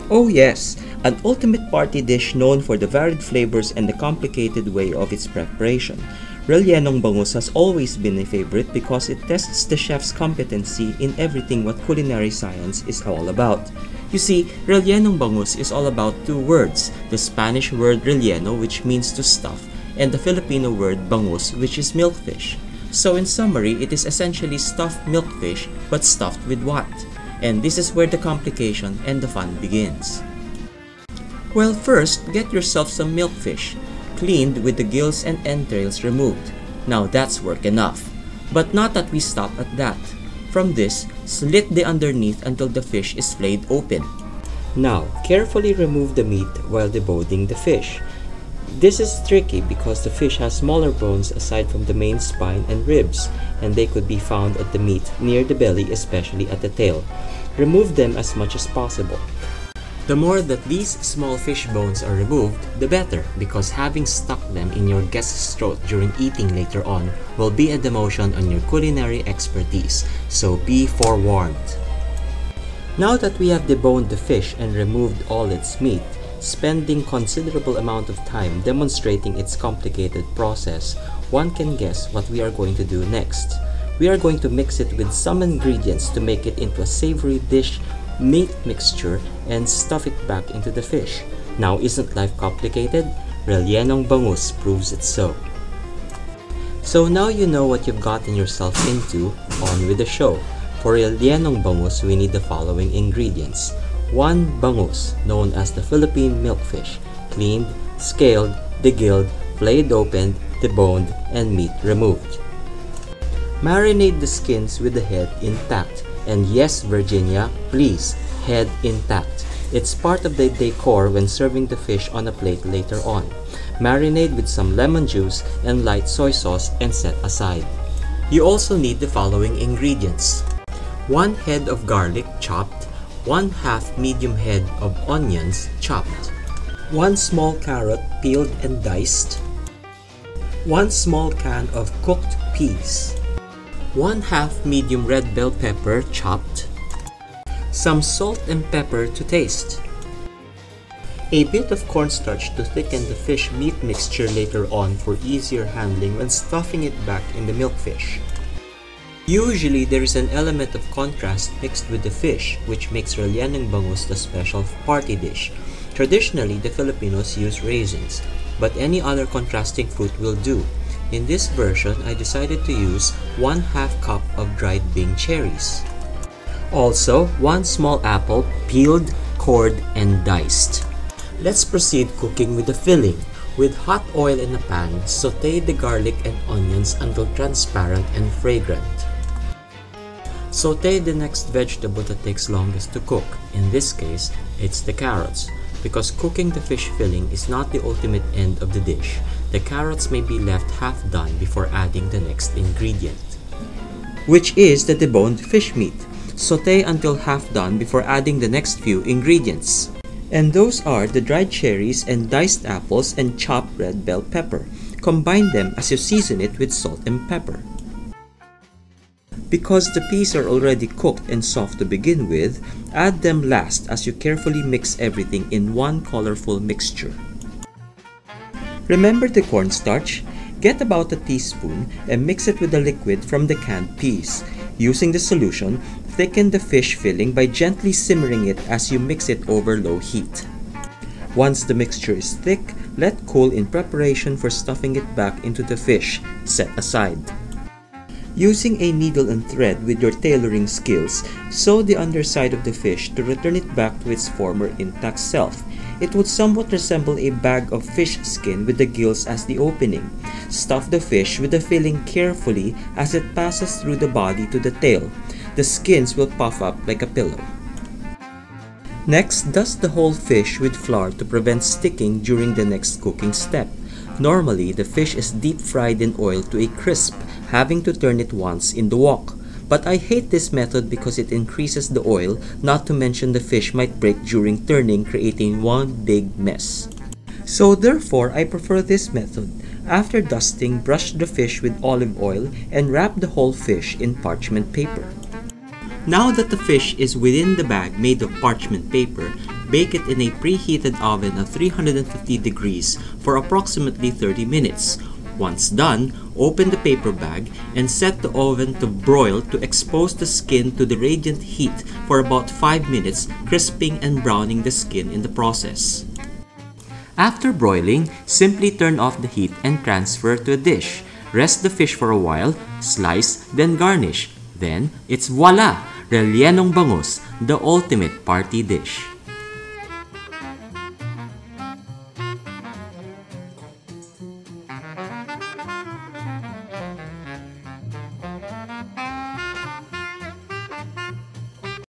Oh yes, an ultimate party dish known for the varied flavors and the complicated way of its preparation. Rellenong Bangus has always been a favorite because it tests the chef's competency in everything what culinary science is all about. You see, Rellenong Bangus is all about two words, the Spanish word relleno, which means to stuff, and the Filipino word bangus, which is milkfish. So in summary, it is essentially stuffed milkfish, but stuffed with what? And this is where the complication and the fun begins. Well, first, get yourself some milkfish, cleaned with the gills and entrails removed. Now that's work enough. But not that we stop at that. From this, slit the underneath until the fish is flayed open. Now, carefully remove the meat while deboning the fish. This is tricky because the fish has smaller bones aside from the main spine and ribs, and they could be found at the meat near the belly, especially at the tail. Remove them as much as possible. The more that these small fish bones are removed, the better, because having stuck them in your guest's throat during eating later on will be a demotion on your culinary expertise, so be forewarned. Now that we have deboned the fish and removed all its meat, spending considerable amount of time demonstrating its complicated process, one can guess what we are going to do next. We are going to mix it with some ingredients to make it into a savory dish meat mixture and stuff it back into the fish. Now, isn't life complicated? Rellenong Bangus proves it so. So now you know what you've gotten yourself into. On with the show. For Rellenong Bangus, we need the following ingredients. 1 bangus, known as the Philippine Milkfish, cleaned, scaled, degilled, flayed open, deboned, and meat removed. Marinate the skins with the head intact. And yes, Virginia, please, head intact. It's part of the decor when serving the fish on a plate later on. Marinate with some lemon juice and light soy sauce and set aside. You also need the following ingredients. 1 head of garlic chopped, 1/2 medium head of onions chopped, 1 small carrot peeled and diced, 1 small can of cooked peas, 1/2 medium red bell pepper chopped, some salt and pepper to taste, a bit of cornstarch to thicken the fish meat mixture later on for easier handling when stuffing it back in the milkfish. Usually there is an element of contrast mixed with the fish, which makes Rellenong Bangus the special party dish. Traditionally, the Filipinos use raisins, but any other contrasting fruit will do. In this version, I decided to use 1/2 cup of dried Bing cherries. Also, 1 small apple, peeled, cored, and diced. Let's proceed cooking with the filling. With hot oil in a pan, sauté the garlic and onions until transparent and fragrant. Sauté the next vegetable that takes longest to cook. In this case, it's the carrots. Because cooking the fish filling is not the ultimate end of the dish, the carrots may be left half done before adding the next ingredient, which is the deboned fish meat. Sauté until half done before adding the next few ingredients. And those are the dried cherries and diced apples and chopped red bell pepper. Combine them as you season it with salt and pepper. Because the peas are already cooked and soft to begin with, add them last as you carefully mix everything in one colorful mixture. Remember the cornstarch? Get about a teaspoon and mix it with the liquid from the canned peas. Using the solution, thicken the fish filling by gently simmering it as you mix it over low heat. Once the mixture is thick, let cool in preparation for stuffing it back into the fish. Set aside. Using a needle and thread with your tailoring skills, sew the underside of the fish to return it back to its former intact self. It would somewhat resemble a bag of fish skin with the gills as the opening. Stuff the fish with the filling carefully as it passes through the body to the tail. The skins will puff up like a pillow. Next, dust the whole fish with flour to prevent sticking during the next cooking step. Normally, the fish is deep fried in oil to a crisp, having to turn it once in the wok. But I hate this method because it increases the oil, not to mention the fish might break during turning, creating one big mess. So therefore, I prefer this method. After dusting, brush the fish with olive oil and wrap the whole fish in parchment paper. Now that the fish is within the bag made of parchment paper, Bake it in a preheated oven at 350 degrees for approximately 30 minutes. Once done, open the paper bag and set the oven to broil to expose the skin to the radiant heat for about 5 minutes, crisping and browning the skin in the process. After broiling, simply turn off the heat and transfer to a dish. Rest the fish for a while, slice, then garnish. Then, it's voila! Rellenong Bangus, the ultimate party dish.